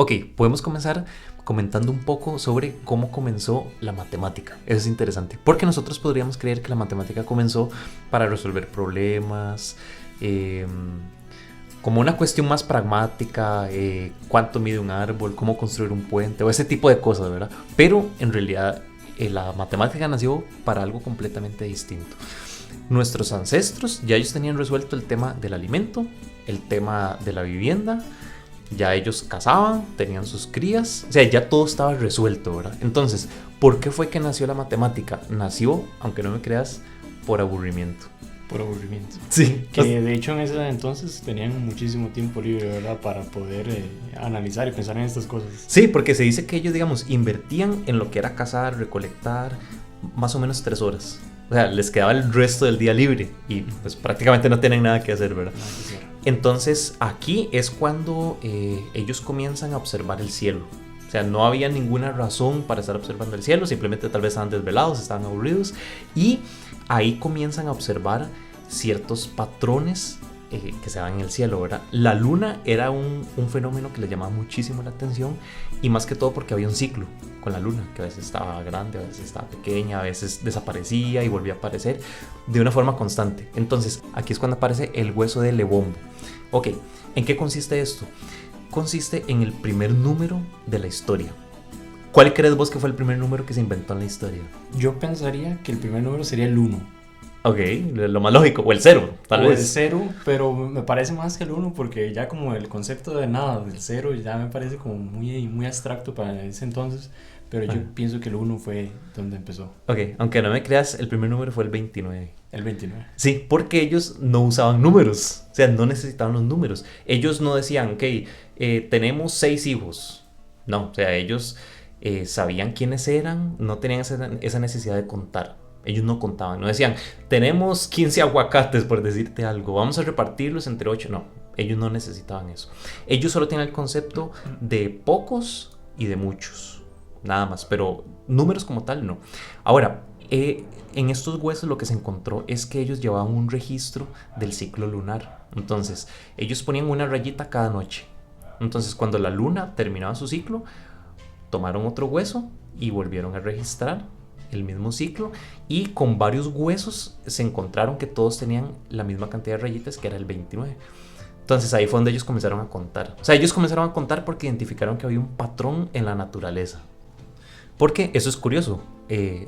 Ok, podemos comenzar comentando un poco sobre cómo comenzó la matemática. Eso es interesante, porque nosotros podríamos creer que la matemática comenzó para resolver problemas, eh, como una cuestión más pragmática, cuánto mide un árbol, cómo construir un puente o ese tipo de cosas, ¿verdad? Pero en realidad la matemática nació para algo completamente distinto. Nuestros ancestros ya ellos tenían resuelto el tema del alimento, el tema de la vivienda. Ya ellos cazaban, tenían sus crías, o sea, ya todo estaba resuelto, ¿verdad? Entonces, ¿por qué fue que nació la matemática? Nació, aunque no me creas, por aburrimiento. Por aburrimiento. Sí. Que de hecho en ese entonces tenían muchísimo tiempo libre, ¿verdad? Para poder analizar y pensar en estas cosas. Sí, porque se dice que ellos, digamos, invertían en lo que era cazar, recolectar, más o menos 3 horas. O sea, les quedaba el resto del día libre y pues prácticamente no tienen nada que hacer, ¿verdad? Entonces aquí es cuando ellos comienzan a observar el cielo. O sea, no había ninguna razón para estar observando el cielo, simplemente tal vez estaban desvelados, estaban aburridos. Y ahí comienzan a observar ciertos patrones que se dan en el cielo, ¿verdad? La luna era un fenómeno que les llamaba muchísimo la atención, y más que todo porque había un ciclo con la luna, que a veces estaba grande, a veces estaba pequeña, a veces desaparecía y volvía a aparecer de una forma constante. Entonces, aquí es cuando aparece el hueso de Lebombo. Ok, ¿en qué consiste esto? Consiste en el primer número de la historia. ¿Cuál crees vos que fue el primer número que se inventó en la historia? Yo pensaría que el primer número sería el 1. Ok, lo más lógico, o el 0, tal o vez. el 0, pero me parece más que el 1 porque ya como el concepto de nada, del 0, ya me parece como muy abstracto para ese entonces, pero yo pienso que el 1 fue donde empezó. Ok, aunque no me creas, el primer número fue el 29. El 29. Sí, porque ellos no usaban números, o sea, no necesitaban los números. Ellos no decían, ok, tenemos 6 hijos. No, o sea, ellos sabían quiénes eran, no tenían esa necesidad de contar. Ellos no contaban, no decían, tenemos 15 aguacates, por decirte algo, vamos a repartirlos entre 8. No, ellos no necesitaban eso. Ellos solo tenían el concepto de pocos y de muchos, nada más, pero números como tal no. Ahora, en estos huesos lo que se encontró es que ellos llevaban un registro del ciclo lunar. Entonces, ellos ponían una rayita cada noche. Entonces, cuando la luna terminaba su ciclo, tomaron otro hueso y volvieron a registrar el mismo ciclo, y con varios huesos se encontraron que todos tenían la misma cantidad de rayitas, que era el 29. Entonces ahí fue donde ellos comenzaron a contar. O sea, ellos comenzaron a contar porque identificaron que había un patrón en la naturaleza. Porque eso es curioso.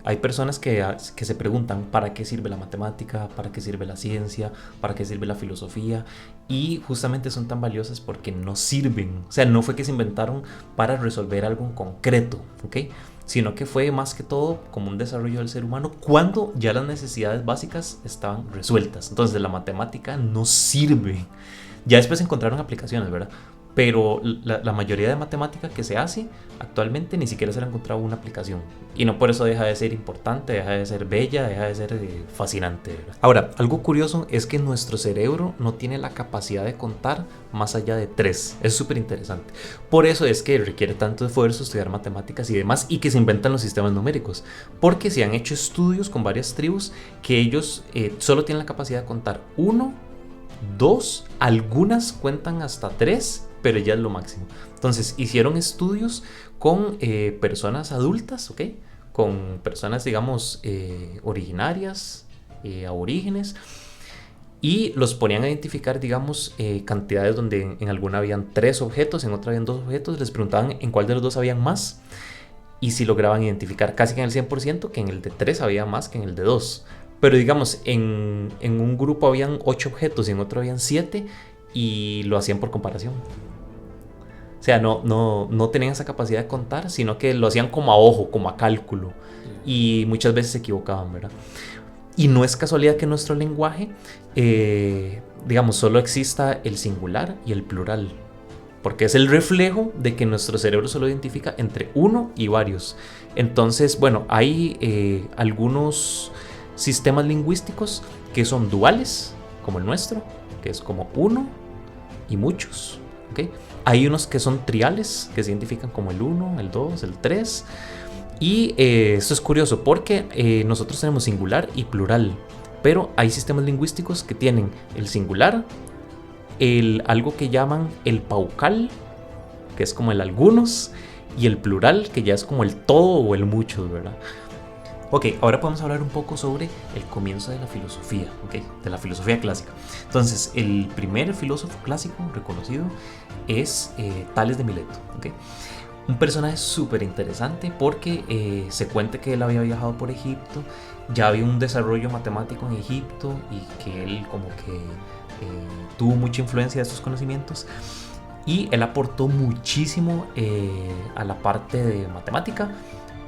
Hay personas que se preguntan ¿para qué sirve la matemática? ¿Para qué sirve la ciencia? ¿Para qué sirve la filosofía? Y justamente son tan valiosas porque no sirven. O sea, no fue que se inventaron para resolver algo en concreto, ¿ok? Sino que fue más que todo como un desarrollo del ser humano cuando ya las necesidades básicas estaban resueltas. Entonces la matemática no sirve. Ya después encontraron aplicaciones, ¿verdad? Pero la mayoría de matemática que se hace actualmente ni siquiera se le ha encontrado una aplicación. Y no por eso deja de ser importante, deja de ser bella, deja de ser fascinante, ¿verdad? Ahora, algo curioso es que nuestro cerebro no tiene la capacidad de contar más allá de 3. Es súper interesante. Por eso es que requiere tanto esfuerzo estudiar matemáticas y demás, y que se inventan los sistemas numéricos. Porque se han hecho estudios con varias tribus que ellos solo tienen la capacidad de contar 1, 2, algunas cuentan hasta 3, pero ya es lo máximo. Entonces hicieron estudios con personas adultas, ¿ok? Con personas, digamos, originarias, aborígenes, y los ponían a identificar, digamos, cantidades donde en alguna habían 3 objetos, en otra habían 2 objetos, les preguntaban en cuál de los dos habían más, y si lograban identificar casi que en el 100% que en el de 3 había más que en el de 2. Pero digamos, en un grupo habían 8 objetos y en otro habían 7, y lo hacían por comparación. O sea, no tenían esa capacidad de contar, sino que lo hacían como a ojo, como a cálculo. Y muchas veces se equivocaban, ¿verdad? Y no es casualidad que en nuestro lenguaje, digamos, solo exista el singular y el plural. Porque es el reflejo de que nuestro cerebro solo identifica entre uno y varios. Entonces, bueno, hay algunos sistemas lingüísticos que son duales, como el nuestro, que es como uno y muchos, ¿ok? Hay unos que son triales, que se identifican como el 1, el 2, el 3. Y esto es curioso porque nosotros tenemos singular y plural, pero hay sistemas lingüísticos que tienen el singular, algo que llaman el paucal, que es como el algunos, y el plural, que ya es como el todo o el muchos, ¿verdad? Ok, ahora podemos hablar un poco sobre el comienzo de la filosofía, ¿ok? De la filosofía clásica. Entonces, el primer filósofo clásico reconocido es Tales de Mileto, ¿ok? Un personaje súper interesante porque se cuenta que él había viajado por Egipto, ya había un desarrollo matemático en Egipto y que él como que tuvo mucha influencia de estos conocimientos, y él aportó muchísimo a la parte de matemática,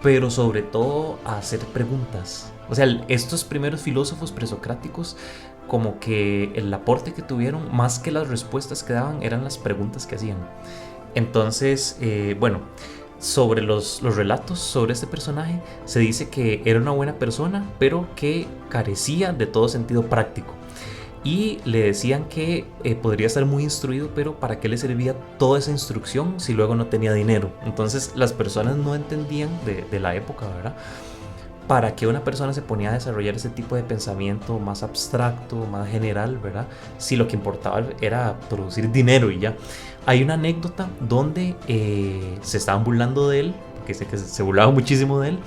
pero sobre todo a hacer preguntas. O sea, estos primeros filósofos presocráticos, como que el aporte que tuvieron, más que las respuestas que daban, eran las preguntas que hacían. Entonces, bueno, sobre los relatos sobre este personaje, se dice que era una buena persona, pero que carecía de todo sentido práctico. Y le decían que podría estar muy instruido, pero ¿para qué le servía toda esa instrucción si luego no tenía dinero? Entonces las personas no entendían de la época, ¿verdad? Para qué una persona se ponía a desarrollar ese tipo de pensamiento más abstracto, más general, ¿verdad? Si lo que importaba era producir dinero y ya. Hay una anécdota donde se estaban burlando de él, porque sé que se burlaba muchísimo de él,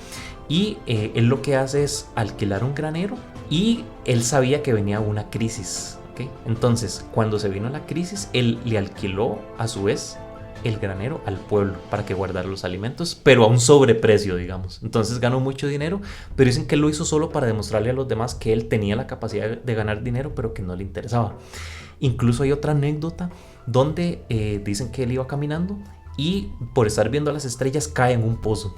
y él lo que hace es alquilar un granero, y él sabía que venía una crisis, ¿okay? Entonces, cuando se vino la crisis, él le alquiló a su vez el granero al pueblo para que guardara los alimentos, pero a un sobreprecio, digamos. Entonces ganó mucho dinero, pero dicen que él lo hizo solo para demostrarle a los demás que él tenía la capacidad de ganar dinero, pero que no le interesaba. Incluso hay otra anécdota donde dicen que él iba caminando y por estar viendo las estrellas cae en un pozo.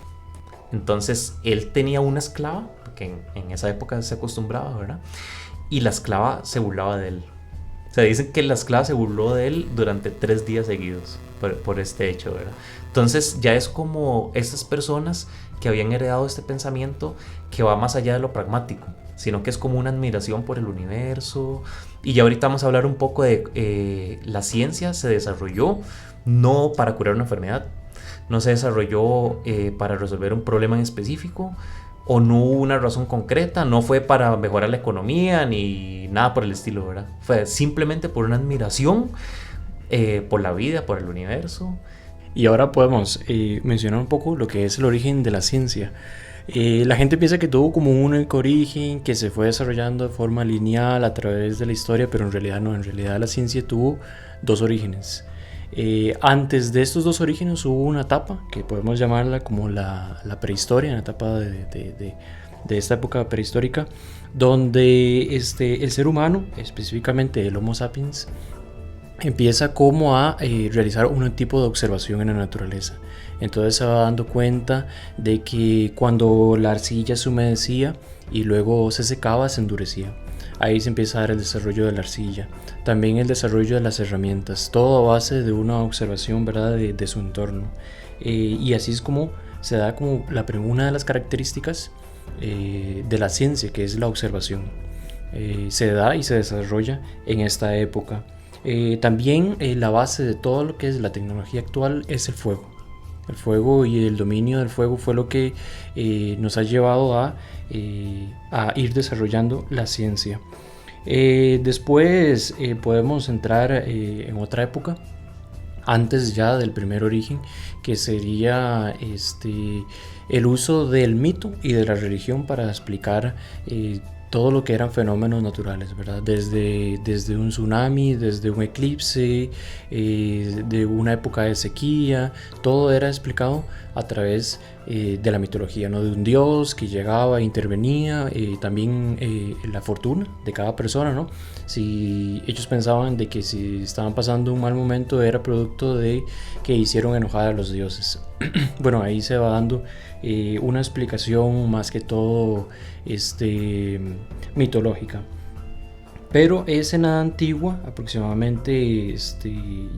Entonces él tenía una esclava, que en esa época se acostumbraba, ¿verdad? Y la esclava se burlaba de él. O sea, dicen que la esclava se burló de él durante 3 días seguidos por este hecho, ¿verdad? Entonces ya es como estas personas que habían heredado este pensamiento que va más allá de lo pragmático, sino que es como una admiración por el universo. Y ya ahorita vamos a hablar un poco de la ciencia se desarrolló no para curar una enfermedad, no se desarrolló para resolver un problema en específico, o no hubo una razón concreta, no fue para mejorar la economía ni nada por el estilo, ¿verdad? Fue simplemente por una admiración por la vida, por el universo. Y ahora podemos mencionar un poco lo que es el origen de la ciencia. La gente piensa que tuvo como un único origen, que se fue desarrollando de forma lineal a través de la historia, pero en realidad no, en realidad la ciencia tuvo 2 orígenes. Antes de estos 2 orígenes hubo una etapa que podemos llamarla como la prehistoria, una etapa de esta época prehistórica, donde el ser humano, específicamente el Homo sapiens, empieza como a realizar un tipo de observación en la naturaleza. Entonces se va dando cuenta de que cuando la arcilla se humedecía y luego se secaba, se endurecía. Ahí se empieza a dar el desarrollo de la arcilla, también el desarrollo de las herramientas, todo a base de una observación, ¿verdad?, de su entorno. Y así es como se da como una de las características de la ciencia, que es la observación. Se da y se desarrolla en esta época. También la base de todo lo que es la tecnología actual es el fuego. El fuego y el dominio del fuego fue lo que nos ha llevado a ir desarrollando la ciencia. Después podemos entrar en otra época, antes ya del primer origen, que sería el uso del mito y de la religión para explicar todo lo que eran fenómenos naturales, ¿verdad? Desde un tsunami, desde un eclipse, de una época de sequía, todo era explicado a través de la mitología, ¿no? De un dios que llegaba, intervenía, también la fortuna de cada persona, ¿no? Si ellos pensaban de que si estaban pasando un mal momento era producto de que hicieron enojar a los dioses. Bueno, ahí se va dando una explicación más que todo mitológica. Pero es en la antigua, aproximadamente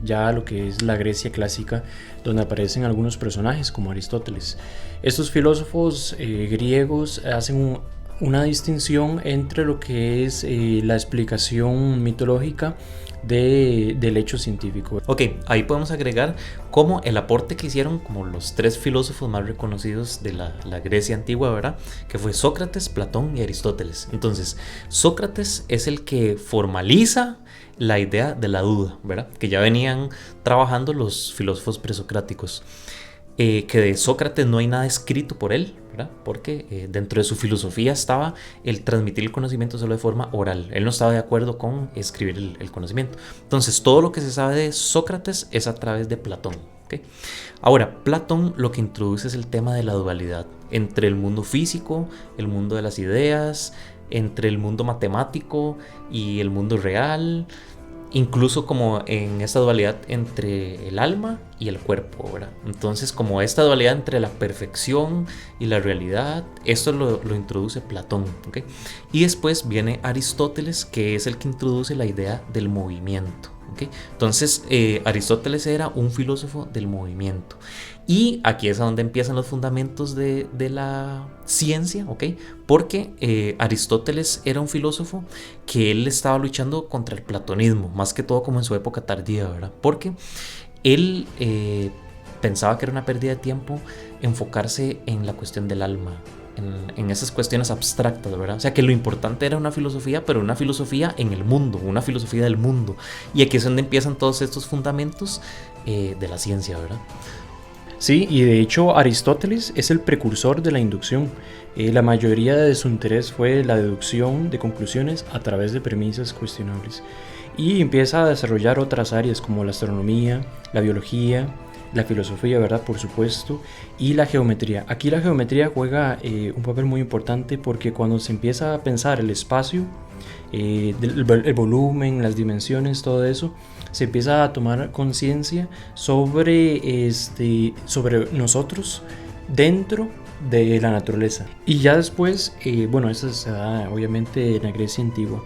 ya lo que es la Grecia clásica, donde aparecen algunos personajes como Aristóteles. Estos filósofos griegos hacen una distinción entre lo que es la explicación mitológica del hecho científico. Ok, ahí podemos agregar como el aporte que hicieron como los 3 filósofos más reconocidos de la Grecia antigua, ¿verdad? Que fue Sócrates, Platón y Aristóteles. Entonces, Sócrates es el que formaliza la idea de la duda, ¿verdad? Que ya venían trabajando los filósofos presocráticos. Que de Sócrates no hay nada escrito por él, ¿verdad? Porque dentro de su filosofía estaba el transmitir el conocimiento solo de forma oral. Él no estaba de acuerdo con escribir el conocimiento. Entonces, todo lo que se sabe de Sócrates es a través de Platón. ¿Okay? Ahora, Platón lo que introduce es el tema de la dualidad entre el mundo físico, el mundo de las ideas, entre el mundo matemático y el mundo real. Incluso como en esta dualidad entre el alma y el cuerpo, ¿verdad? Entonces, como esta dualidad entre la perfección y la realidad, esto lo introduce Platón, ¿ok? Y después viene Aristóteles, que es el que introduce la idea del movimiento, ¿ok? Entonces, Aristóteles era un filósofo del movimiento. Y aquí es a donde empiezan los fundamentos de la ciencia, ¿ok? Porque Aristóteles era un filósofo que él estaba luchando contra el platonismo, más que todo como en su época tardía, ¿verdad? Porque él pensaba que era una pérdida de tiempo enfocarse en la cuestión del alma, en esas cuestiones abstractas, ¿verdad? O sea, que lo importante era una filosofía, pero una filosofía en el mundo, una filosofía del mundo. Y aquí es donde empiezan todos estos fundamentos de la ciencia, ¿verdad? Sí, y de hecho Aristóteles es el precursor de la inducción. La mayoría de su interés fue la deducción de conclusiones a través de premisas cuestionables. Y empieza a desarrollar otras áreas como la astronomía, la biología, la filosofía, ¿verdad? Por supuesto, y la geometría. Aquí la geometría juega un papel muy importante porque cuando se empieza a pensar el espacio, el volumen, las dimensiones, todo eso, se empieza a tomar conciencia sobre nosotros dentro de la naturaleza. Y ya después, bueno, eso se da obviamente en la Grecia antigua.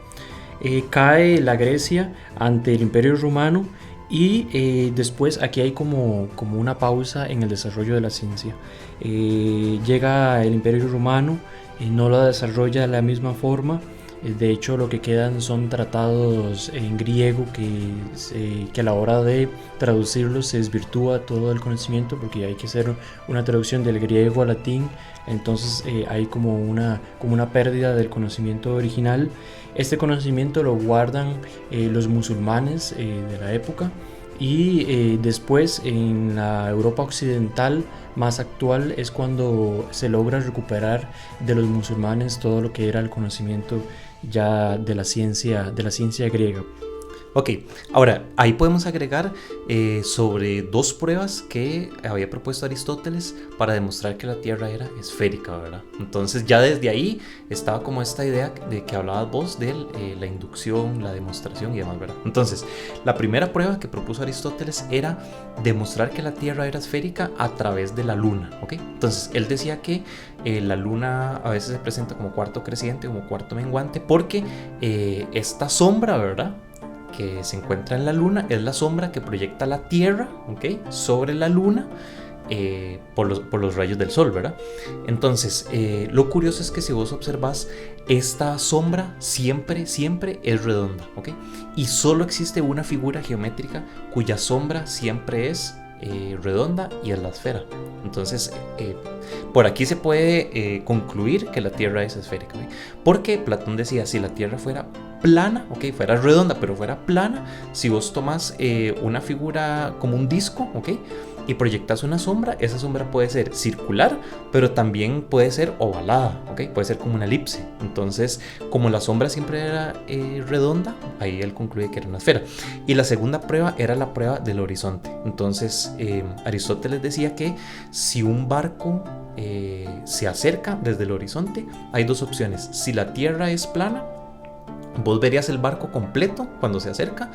Cae la Grecia ante el Imperio Romano y después aquí hay como una pausa en el desarrollo de la ciencia. Llega el Imperio Romano, no la desarrolla de la misma forma. De hecho, lo que quedan son tratados en griego que a la hora de traducirlos se desvirtúa todo el conocimiento porque hay que hacer una traducción del griego al latín. Entonces hay como una pérdida del conocimiento original. Este conocimiento lo guardan los musulmanes de la época y después en la Europa occidental más actual es cuando se logra recuperar de los musulmanes todo lo que era el conocimiento ya de la ciencia griega. Ok, ahora ahí podemos agregar sobre 2 pruebas que había propuesto Aristóteles para demostrar que la Tierra era esférica, ¿verdad? Entonces ya desde ahí estaba como esta idea de que hablabas vos de la inducción, la demostración y demás, ¿verdad? Entonces, la primera prueba que propuso Aristóteles era demostrar que la Tierra era esférica a través de la Luna, ¿ok? Entonces, él decía que la Luna a veces se presenta como cuarto creciente, como cuarto menguante, porque esta sombra, ¿verdad?, que se encuentra en la Luna es la sombra que proyecta la Tierra, ¿okay?, sobre la Luna por los rayos del Sol, ¿verdad? Entonces, lo curioso es que si vos observás, esta sombra siempre es redonda, ¿ok? Y solo existe una figura geométrica cuya sombra siempre es redonda y es la esfera. Entonces, por aquí se puede concluir que la Tierra es esférica, ¿okay? Porque Platón decía, si la Tierra fuera plana, ok, fuera redonda, pero fuera plana, si vos tomas una figura como un disco, ok, y proyectas una sombra, esa sombra puede ser circular, pero también puede ser ovalada, ok, puede ser como una elipse. Entonces, como la sombra siempre era redonda, ahí él concluye que era una esfera. Y la segunda prueba era la prueba del horizonte. Entonces, Aristóteles decía que si un barco se acerca desde el horizonte, hay 2 opciones. Si la Tierra es plana, vos verías el barco completo cuando se acerca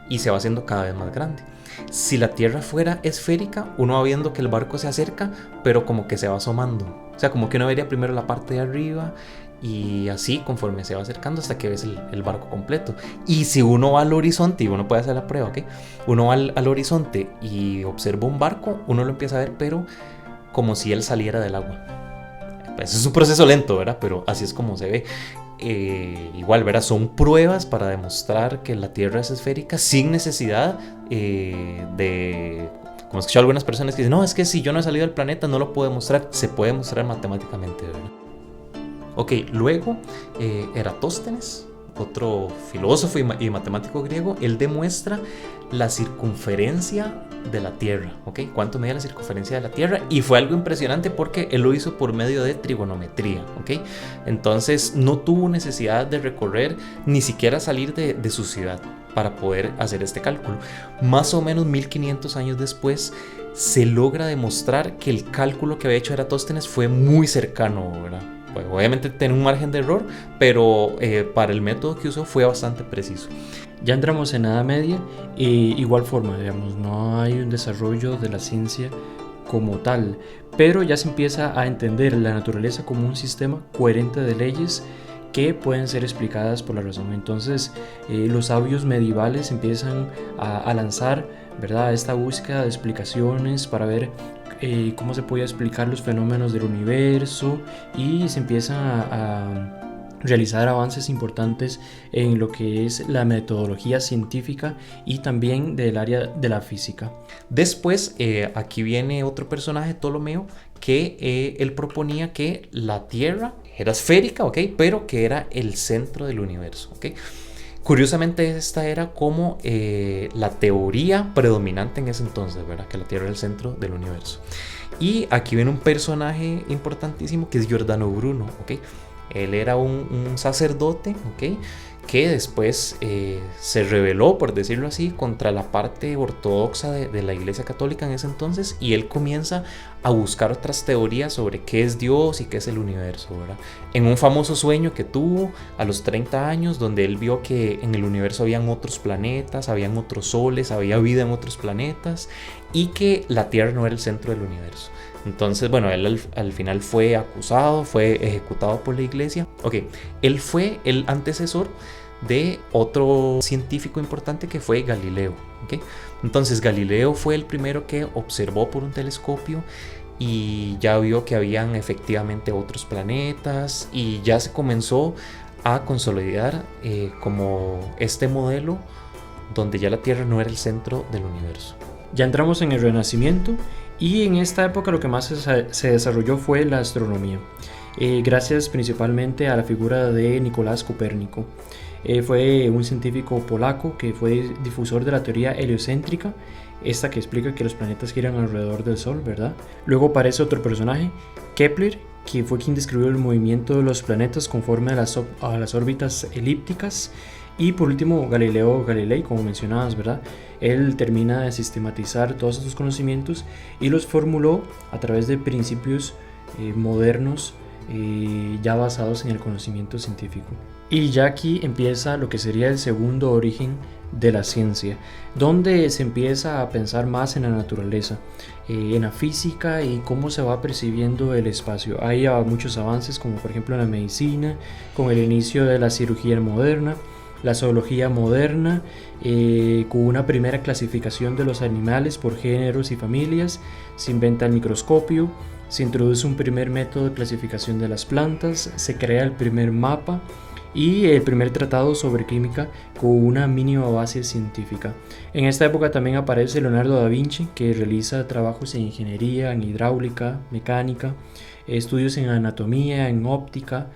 y se va haciendo cada vez más grande. Si la Tierra fuera esférica, uno va viendo que el barco se acerca, pero como que se va asomando. O sea, como que uno vería primero la parte de arriba y así conforme se va acercando hasta que ves el barco completo. Y si uno va al horizonte, y uno puede hacer la prueba, ¿ok? Uno va al horizonte y observa un barco, uno lo empieza a ver, pero como si él saliera del agua. Pues es un proceso lento, ¿verdad? Pero así es como se ve. igual, ¿verdad? Son pruebas para demostrar que la Tierra es esférica sin necesidad de... Como he escuchado algunas personas que dicen, no, es que si yo no he salido del planeta no lo puedo demostrar. Se puede demostrar matemáticamente, ¿verdad? Ok, luego Eratóstenes, otro filósofo y matemático griego, él demuestra la circunferencia de la Tierra, ¿ok? ¿Cuánto mide la circunferencia de la Tierra? Y fue algo impresionante porque él lo hizo por medio de trigonometría, ¿ok? Entonces no tuvo necesidad de recorrer ni siquiera salir de su ciudad para poder hacer este cálculo. Más o menos 1500 años después se logra demostrar que el cálculo que había hecho Eratóstenes fue muy cercano, ¿verdad? Pues obviamente tiene un margen de error, pero para el método que usó fue bastante preciso. Ya entramos en la Edad Media y igual forma, digamos, no hay un desarrollo de la ciencia como tal, pero ya se empieza a entender la naturaleza como un sistema coherente de leyes que pueden ser explicadas por la razón. Entonces los sabios medievales empiezan a lanzar, ¿verdad?, esta búsqueda de explicaciones para ver cómo se podía explicar los fenómenos del universo, y se empiezan a realizar avances importantes en lo que es la metodología científica y también del área de la física. Después, aquí viene otro personaje, Ptolomeo, que él proponía que la Tierra era esférica, ¿ok? Pero que era el centro del universo, ¿ok? Curiosamente, esta era como la teoría predominante en ese entonces, ¿verdad? Que la Tierra era el centro del universo. Y aquí viene un personaje importantísimo que es Giordano Bruno, ¿ok? Él era un sacerdote, ¿ok?, que después se rebeló, por decirlo así, contra la parte ortodoxa de la Iglesia Católica en ese entonces, y él comienza a buscar otras teorías sobre qué es Dios y qué es el universo, ¿verdad? En un famoso sueño que tuvo a los 30 años, donde él vio que en el universo habían otros planetas, habían otros soles, había vida en otros planetas, y que la Tierra no era el centro del universo. Entonces, bueno, él al final fue acusado, fue ejecutado por la iglesia. Ok, él fue el antecesor de otro científico importante que fue Galileo. ¿Okay? Entonces, Galileo fue el primero que observó por un telescopio y ya vio que habían efectivamente otros planetas, y ya se comenzó a consolidar como este modelo donde ya la Tierra no era el centro del universo. Ya entramos en el Renacimiento, y en esta época lo que más se desarrolló fue la astronomía, gracias principalmente a la figura de Nicolás Copérnico. Fue un científico polaco que fue difusor de la teoría heliocéntrica, esta que explica que los planetas giran alrededor del Sol, ¿verdad? Luego aparece otro personaje, Kepler, que fue quien describió el movimiento de los planetas conforme a las órbitas elípticas. Y por último, Galileo Galilei, como mencionabas, ¿verdad? Él termina de sistematizar todos estos conocimientos y los formuló a través de principios modernos, ya basados en el conocimiento científico. Y ya aquí empieza lo que sería el segundo origen de la ciencia, donde se empieza a pensar más en la naturaleza, en la física y cómo se va percibiendo el espacio. Hay muchos avances, como por ejemplo en la medicina, con el inicio de la cirugía moderna, la zoología moderna, con una primera clasificación de los animales por géneros y familias. Se inventa el microscopio, se introduce un primer método de clasificación de las plantas, se crea el primer mapa y el primer tratado sobre química con una mínima base científica. En esta época también aparece Leonardo da Vinci, que realiza trabajos en ingeniería, en hidráulica, mecánica, estudios en anatomía, en óptica,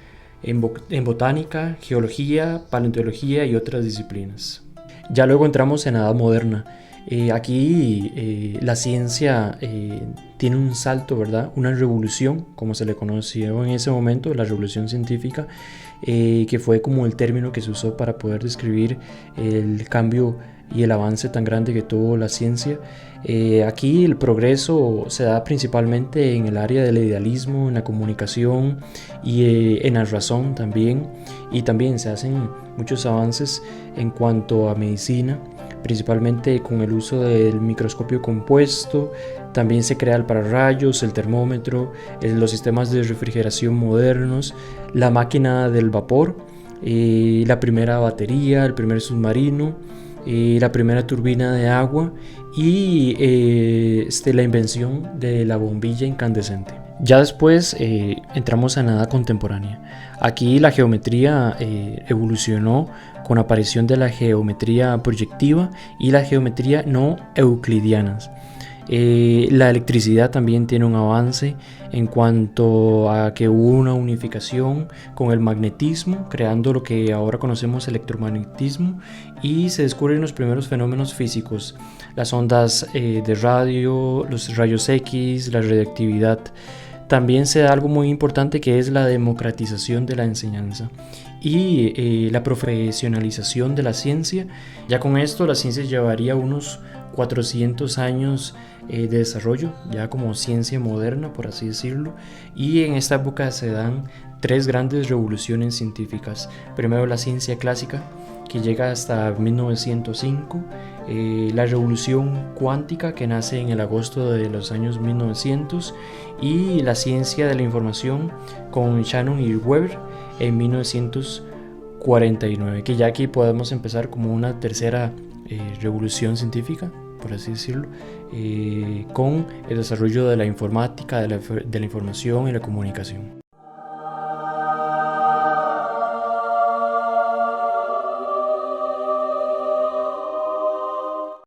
en botánica, geología, paleontología y otras disciplinas. Ya luego entramos en la Edad Moderna. Aquí la ciencia tiene un salto, ¿verdad? Una revolución, como se le conoció en ese momento, la revolución científica, que fue como el término que se usó para poder describir el cambio y el avance tan grande que tuvo la ciencia. Aquí el progreso se da principalmente en el área del idealismo, en la comunicación y en la razón también. Y también se hacen muchos avances en cuanto a medicina, principalmente con el uso del microscopio compuesto. También se crea el pararrayos, el termómetro, los sistemas de refrigeración modernos, la máquina del vapor, la primera batería, el primer submarino, la primera turbina de agua y la invención de la bombilla incandescente. Ya después entramos en la edad contemporánea. Aquí la geometría evolucionó con la aparición de la geometría proyectiva y la geometría no euclidianas. La electricidad también tiene un avance en cuanto a que hubo una unificación con el magnetismo, creando lo que ahora conocemos electromagnetismo, y se descubren los primeros fenómenos físicos, las ondas de radio, los rayos X, la radiactividad. También se da algo muy importante, que es la democratización de la enseñanza y la profesionalización de la ciencia. Ya con esto la ciencia llevaría unos 400 años de desarrollo, ya como ciencia moderna, por así decirlo, y en esta época se dan tres grandes revoluciones científicas. Primero la ciencia clásica, que llega hasta 1905, la revolución cuántica, que nace en el agosto de los años 1900, y la ciencia de la información con Shannon y Weber en 1949, que ya aquí podemos empezar como una tercera revolución científica, por así decirlo, con el desarrollo de la informática, de la información y la comunicación.